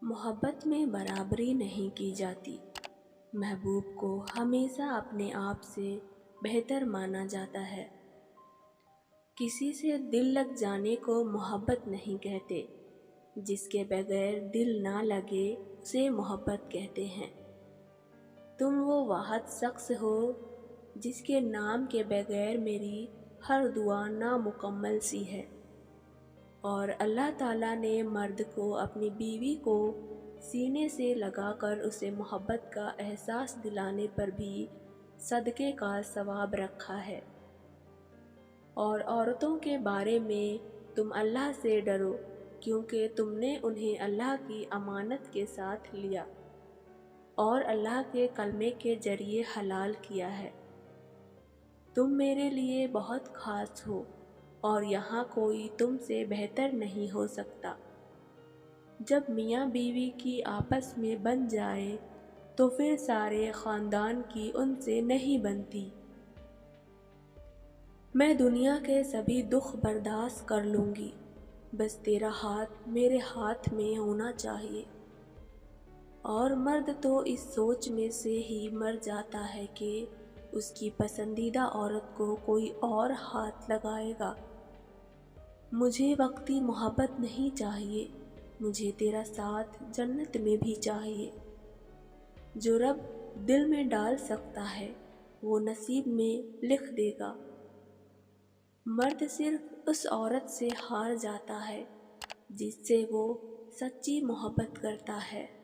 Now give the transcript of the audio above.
محبت میں برابری نہیں کی جاتی۔ محبوب کو ہمیشہ اپنے آپ سے بہتر مانا جاتا ہے۔ کسی سے دل لگ جانے کو محبت نہیں کہتے، جس کے بغیر دل نہ لگے اسے محبت کہتے ہیں۔ تم وہ واحد شخص ہو جس کے نام کے بغیر میری ہر دعا نامکمل سی ہے۔ اور اللہ تعالیٰ نے مرد کو اپنی بیوی کو سینے سے لگا کر اسے محبت کا احساس دلانے پر بھی صدقے کا ثواب رکھا ہے۔ اور عورتوں کے بارے میں تم اللہ سے ڈرو، کیونکہ تم نے انہیں اللہ کی امانت کے ساتھ لیا اور اللہ کے کلمے کے ذریعے حلال کیا ہے۔ تم میرے لیے بہت خاص ہو اور یہاں کوئی تم سے بہتر نہیں ہو سکتا۔ جب میاں بیوی کی آپس میں بن جائے تو پھر سارے خاندان کی ان سے نہیں بنتی۔ میں دنیا کے سبھی دکھ برداشت کر لوں گی، بس تیرا ہاتھ میرے ہاتھ میں ہونا چاہیے۔ اور مرد تو اس سوچ میں سے ہی مر جاتا ہے کہ اس کی پسندیدہ عورت کو کوئی اور ہاتھ لگائے گا۔ مجھے وقتی محبت نہیں چاہیے، مجھے تیرا ساتھ جنت میں بھی چاہیے۔ جو رب دل میں ڈال سکتا ہے وہ نصیب میں لکھ دے گا۔ مرد صرف اس عورت سے ہار جاتا ہے جس سے وہ سچی محبت کرتا ہے۔